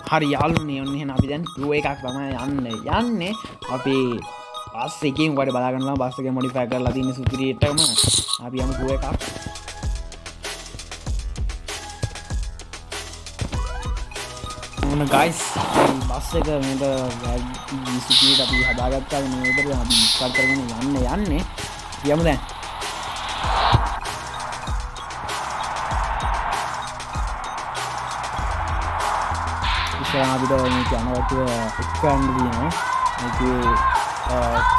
හරි යාළුවනේ ඔන්න එහෙනම් අපි දැන් ක්‍රූ එකක් තමයි යන්නේ අපි බස් එකෙන් වඩ බලා ගන්නවා බස් එක මොඩිෆයි කරලා තියෙන සුපිරියටම අපි යමු ක්‍රූ එකක් ඔන්න ගයිස් බස් එක මේක සුපිරියට අපි හදාගත්තා මේ විතර අපි ස්ටාර්ට් කරගෙන යන්නේ යමු දැන් අපිට මේක අනවට්ටිය එක්කන්න තියෙනවා මේක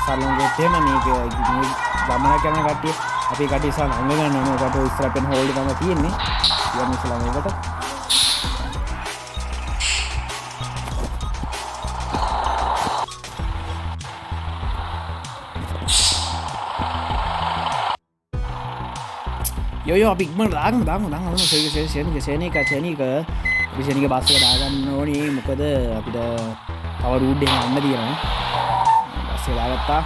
සරලංගොත් එහෙම මේක ගමනක් යන කට්ටිය අපේ කට්ටිය ඉස්සරහ අංග ගන්න ඕනේ ඔකට ඉස්සරහ පෙන් හෝල්ඩ් තමයි තියෙන්නේ යමු ඉස්සරහ මේකට යෝ අපි ඉක්මනට දාගමු ෂේනික විශේෂනික බස් එක දාගන්න ඕනේ මොකද අපිට තව රූට් එකක් යන්න තියෙනවා බස් එක දාගත්තා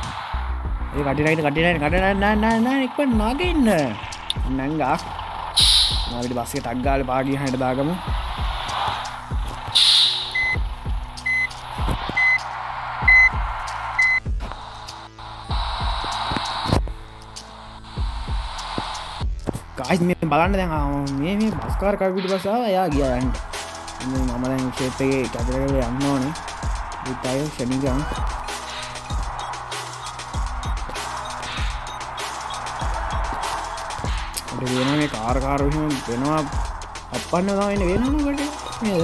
ඒ කටිනයිට නෑ ඉක්මනට නාගෙන නංගා අපිට බස් එක ටක් ගාලා පාගිය හැට දාගමු guys මේ බලන්න දැන් මේ බස් කාර් කවිඩ බස් ආවා එයා ගියා යන්න මම දැන් ෂේප් එකේ කැපරේට යන්න ඕනේ විතය ෂෙනිගන් අපිට වෙනවා මේ කාර් විහිම වෙනවා අප්පන්න තමයි වෙනවනේ කට නේද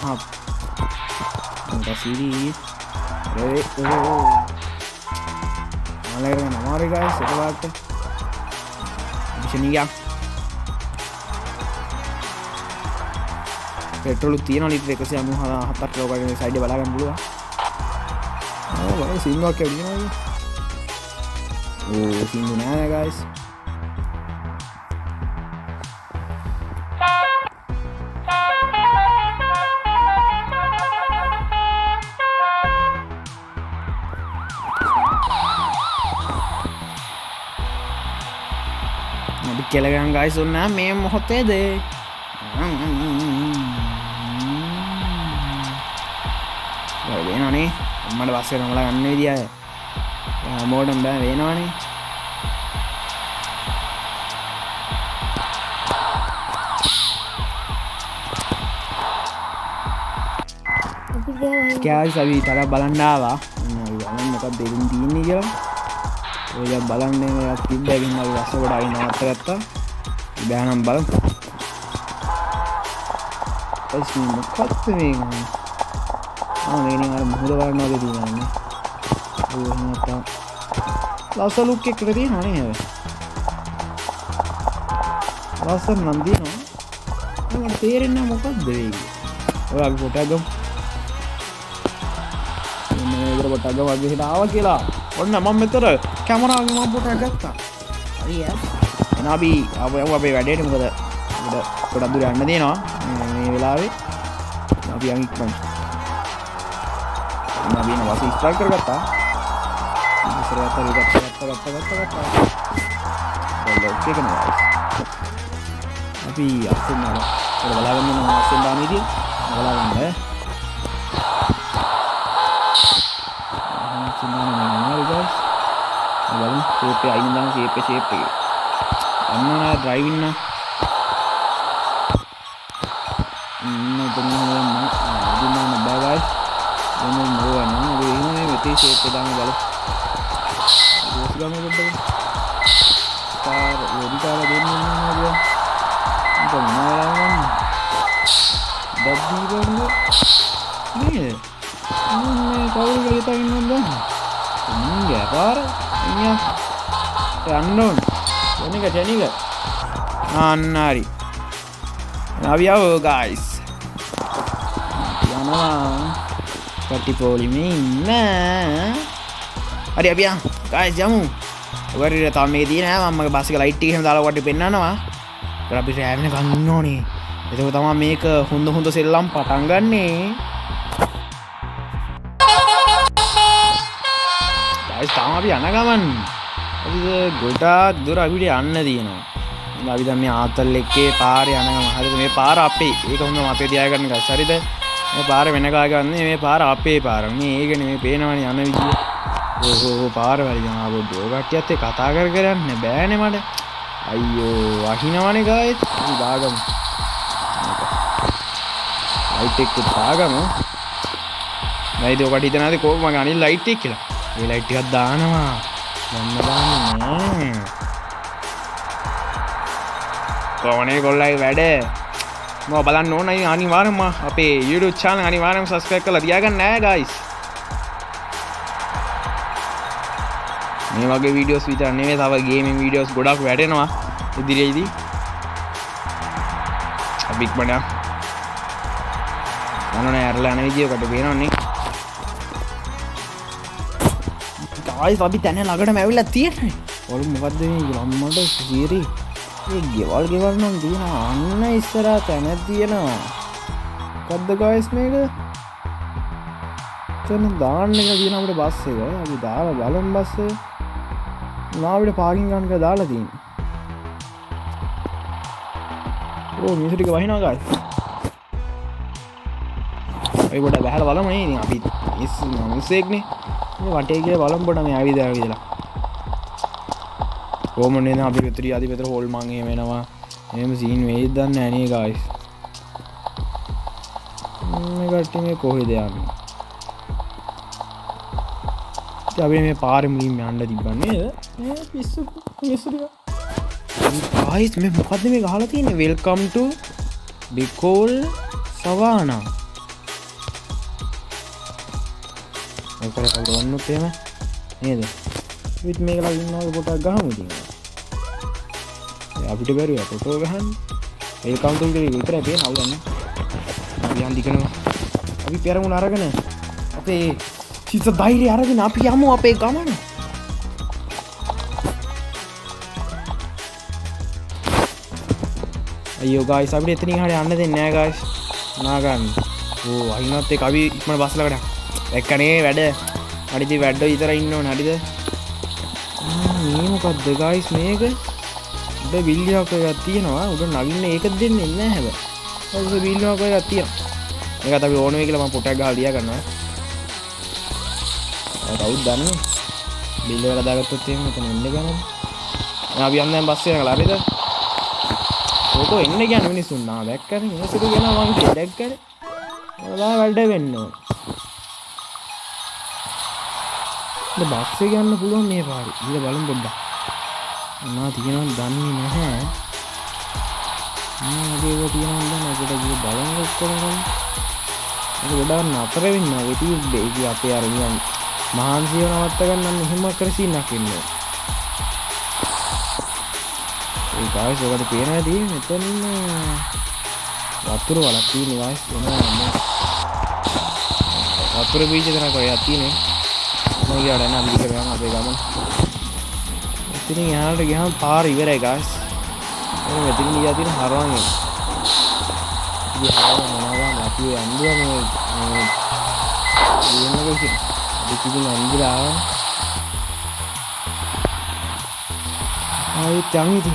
ආ මට සීරි මලයන් අමාරු guys ඒක වාට ෂෙනිගන් पेट्रोल तीन लीटर 197 किलो साइड बला गन පුළුවන් සිංහව කැඩිනවා ඕ සිංහු නෑ guys අපි කෙලගන් guys ඔන්න මේ මොහොතේද වෙනවනේ අම්මට බස්සේ නමලා ගන්න විදිය හැමෝටම බෑ වෙනවනේ කෑල්ස් අපි තරක් බලන්න ආවා බලන්න මොකක්ද දෙලින් තියෙන්නේ කියලා ඔය දැන් බලන්නේ මේ තිබ්බකින් අපි බස්ස කොට ආගෙන නවත්තගත්තා බෑනම් බලමු එස් මොකක්ද මේ මේනින් අර මුහුද වරන වගේ තියෙනවානේ. ඔය එහෙම ලස්සන ලුක් එකකට තියෙනවා නේ. ලස්සන නම් තියෙනවා. මට තේරෙන්නේ මොකක්ද වෙන්නේ. ඔය අපි ෆොටෝ ගමු. මේ විතර ෆොටෝ ගමු වගේ හිට ආවා කියලා. ඔන්න මම මෙතන කැමරාවෙන් මම ෆොටෝ ගත්තා. හරි ඈ. එහෙනම් අපි අපේ වැඩේට මොකද පොඩක් දුර යන්න දෙනවා. මේ වෙලාවේ අපි යන් ඉක්මනට नवीन वासी स्ट्राइक करगत्ता ඉස්සරහට ගත්තා ඕකේ කනවා අපි අස්සෙන් නේද ඒක බලාගන්න නම් අස්සෙන් දාන විදිය බලාගන්න බලමු ෂේප් එක අයින් දාන ෂේප් එක අන්න ඩ්‍රයිවිං නා දුන්නා බෑ ගයිස් මොනවා මේ මෙතේ ෂේප් එක දාන්න බලමු ඒක ගමු පොඩ්ඩක් කාර් වෙඩිකාර දෙන්නේ නේද ඒක මොනවා බද්දී ගන්නේ නේද මේ කවුරු ගිහින් ඉන්නවද මුංගේ පාර යන්න ඕන ෂෙනික අන්න හරි අපි ආවෝ ගයිස් යනවා කටිපෝලි මේ ඉන්න හරි අපි යමු ගයිස් යමු ඔයගොල්ලෝ තාම මේක තියෙන නෑ මම බස් එක ලයිට් එක එහෙම දාලා කොට පෙන්නනවා ඒත් අපි රෑවෙන ගන්න ඕනේ ඒක තමයි මේක හොඳ සෙල්ලම් පටන් ගන්නෙ ගයිස් තාම අපි යන ගමන් අපි ගොඩාක් දුර අපිට යන්න තියෙනවා අපි දැන් මේ ආතල් එකේ පාරේ යන ගමන් හරිද මේ පාර අපේ ඒක හොඳ මතේ තියාගන්න ගයිස් හරිද මේ පාර වෙන කාගේ වන්නේ මේ පාර අපේ පාර. මේ ඒක නෙමෙයි පේනවනේ යන විදිය. ඕහෝ පාර වැරදි ආවෝ කට්ටියත් එක්ක කතා කර කර යන්න බෑනේ මට. අයියෝ වහිනවනේ ගායිස්. අපි දාගමු. ලයිට් එක දාගමු. නයිද ඔකට හිතනවාද කොහොම මගේ අනිල් ලයිට් එක කියලා. ඒ ලයිට් ටිකක් දානවා. ගන්න දාන්නේ. කොහොමනේ කොල්ලයි වැඩ. මම බලන්න ඕන අනිවාර්යයෙන්ම අපේ YouTube channel අනිවාර්යයෙන්ම subscribe කරලා තියාගන්න නෑ guys. මේ වගේ වීඩියෝස් විතර නෙවෙයි තව ගේමින් වීඩියෝස් ගොඩක් වැඩෙනවා ඉදිරියේදී. බිග් බඩා අනෝනේ අරලා යන විදියකට පේනවනේ. guys අපි තැන ළඟටම ඇවිල්ලා තියෙන්නේ. ඔලු මොකද්ද මේ අම්මඩ සීරි. මේ ගෙවල් නම් තියෙනවා. අන්න ඉස්සරහා තැන තියෙනවා. මොකද්ද guys මේක? තන දාන්න එක තියෙන අපිට බස් එක. අපි දාලා බලමු බස් එක. නාවිට පාකින් ගන්න එක දාලා තියෙනවා. ඕ මිනිස්සු ටික වහිනවා guys. ඒ පොඩ බහලා බලමු නේ. ඉතින් අපි මිනිස්සෙක්නේ. මේ වටේ ගිහලා බලමු පොඩ මේ ආවිදලා. කොහොම නේද අපි විතරي ආදි විතර හෝල් මං එහෙම එනවා. එහෙම සීන් වෙයිද දන්නේ නැහැ නේ guys. මේ කට්ටිය මේ කොහෙද යන්නේ? අපි මේ පාරේ මුලින්ම යන්න තිබ්බා නේද? මේ පිස්සු ටික. guys මේ මොකද්ද මේ ගහලා තියෙන්නේ? welcome to Bicol Savannah. මොකද කවුරුන්නුත් එහෙම නේද? විත් මේක ලා ඉන්නවා පොටක් ගහමු ඉතින්. අපිට බැරිය ෆොටෝ ගහන්න. welcome to විතරයි පේන අවුලන්නේ. අපි යන් දිගනවා. අපි පෙරමුණ අරගෙන අපේ සිත ධෛර්යය අරගෙන අපි යමු අපේ ගමන. අයියෝ guys අපිට එතනින් හරිය යන්න දෙන්නේ නැහැ guys. නා ගන්න. ඕ අයිනත් එක්ක අපි ඉක්මන බස් ළඟට. එක්කනේ වැඩ. හරිද වැඩ විතර ඉන්න ඕන හරිද? මේ මොකද්ද guys මේක? උඩ බිල්ලියක් එකක් තියෙනවා. උඩ නගින්න ඒක දෙන්නේ නැහැ හැබැයි. ඔය බිල්ලියක් එකක් තියෙනවා. ඒකත් අපි ඕන වෙයි කියලා මම පොටක් ගහලා ලියා ගන්නවා. කවුද දන්නේ? බිල් වල දාගත්තොත් එහෙම මෙතන එන්න ගන්නේ. අපි යන්න දැන් බස් එක ළඟ හරිද? ඕකෝ එන්න කියන්නේ මිනිස්සුන් නා දැක්කනේ. මිනිස්සුන්ට කියනවා මං කියලා දැක්කනේ. ඔයාලා වැඩ වෙන්න ඕන. දැන් බස් එක යන්න පුළුවන් මේ පාරේ. ඊළ බලමු පොඩ්ඩක්. මොනවා තියෙනවද දන්නේ නැහැ. මේක තියෙනවද නැද්ද කියලා බලන්න ඔක්කොම ගන්න. ඒක ගොඩාක් නතර වෙන්න වෙටි ඒක අපේ අර නියම් මහන්සිය නවත්ත ගන්න මෙහෙම කර සීනක් ඉන්නේ. ඒ guys ඔකට පේනවාද මෙතන වතුර වලක් තියෙන guys එනවා. වතුර බීජ කරා කොහෙද තියෙන්නේ? මම ගියාට නෑ අපි කරගෙන අපේ ගමන. ඉතින් යාළුවට ගියාම පාර ඉවරයි guys. මේ මෙතන ගියා තියෙන හරවන්නේ. ඉතින් හරවන මොනවාද අපි යන්නේ මේ ඉන්නකෝ ඉතින් අන්දිලා ආයෙත් යන්නේ.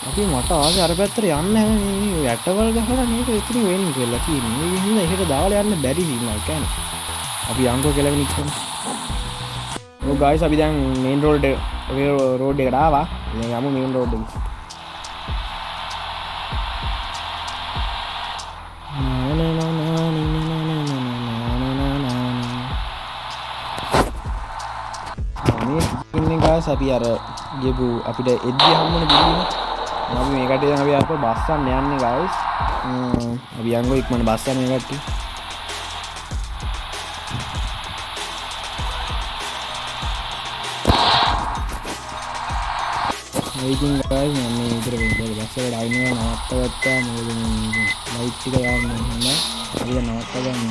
අපි මට ආවේ අර පැත්තට යන්න හැම මේ යටවල් ගහලා මේක ඉතින් වෙන්නේ කියලා කියන්නේ. මේ හින්දා එහෙට දාලා යන්න බැරි නෑ කියන්නේ. අපි යංගෝ කියලා නිකන්. ඔව් guys අපි දැන් මේන් රෝඩ් එකට ආවා. දැන් යමු මේන් රෝඩ් එකට. guys අපි අර ගිහපු අපිට එද්දි හම්බුනේ බිල්ලිනේ. අපි මේ කටේ දැන් අපි ආපහු බස් ගන්න යන්නේ guys. අපි යංගෝ ඉක්මන බස් ගන්න මේ කට්ටිය. ඉතින් guys මම මේ විතර වෙන්නේ බස් එකට ආයිනවා නවත්තගත්තා. මොකද මේ ලයිට් ටික යන්නේ නැහැ. අපි දැන් නවත්ත ගන්න.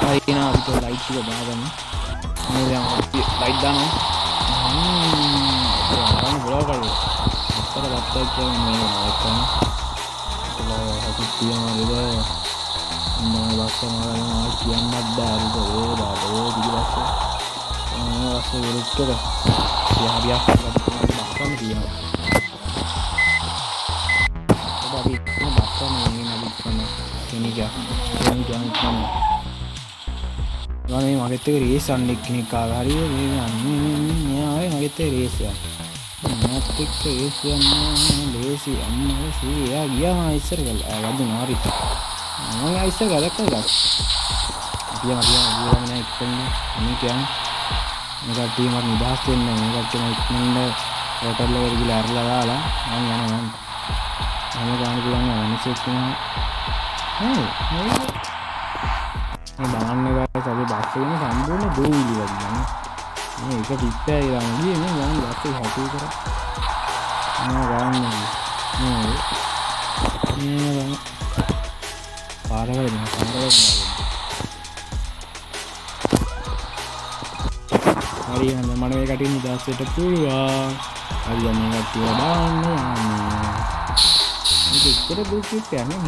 ආයිනා අපිට ලයිට් ටික දාගන්න. මේ දැන් ලයිට් දානවා. Ini berapa kali? Kita dapat yang ini kan. Kalau aku tiang ada mau bahasa orang tiang ada itu di bahasa. Bahasa itu kan. Ya biasa bahasa dia. Tapi bahasa ini nabi kan. කෙනික ගනේ මගෙත් එක raise යන්න එක්කෙනෙක් ආවා හරිය මේ යන්නේ මෙයා මගෙත් එක raise යන්න මාත් එක්ක රේස් යන්න ලේසි අම්මා සීයා ගියා ඉස්සර ගලා වදුනා හරි මම ඉස්සර ගලක් කරලා ගියා නෑ ඉක්කන්නේ අනේ කියන්නේ මේ කට්ටිය මට නිදහස් වෙන්න මේ කට්ටිය මම ඉක්මනට හෝටල් වල ගිහලා අරලා දාලා මම යනවා මම ගාන පුළුවන් මිනිස්සුත් ඉන්නවා මේ බලන්න ගාස් අපි බස් එකේ සම්පූර්ණ දූවිලි වගේ නේ මේක පිටේ ගාන ගියේ නේ මම බස් එක හැටි කරා මේ පාරවල හරි හඳ මම මේ කටින් නිදහස් වෙන්න පුළුවන් හරි දැන් මේ කටිය දාන්න යන්නේ මේක ඉතර දුක් යන්නේ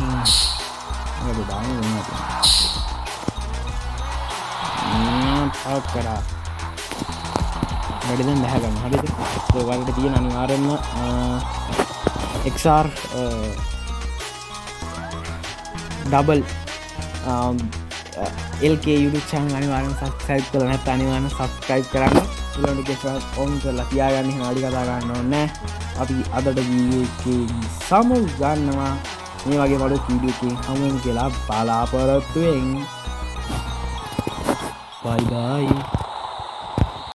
මේක දාන්න වෙනවා තාක් කරා වැඩි දැන් බහ ගන්න හරිද ඒක වලට තියෙන අනිවාර්යෙන්ම XR double LK YouTube channel අනිවාර්යෙන්ම subscribe කරලා නැත්නම් අනිවාර්යෙන්ම subscribe කරන්න notification on කරලා තියාගන්න එහෙනම් අඩි කතා ගන්න ඕනේ අපි අදට වීඩියෝ එකේ සමු ගන්නවා මේ වගේ වලට වීඩියෝ එකකින් හමු වෙන කියලා බලාපොරොත්තු වෙන්න bye bye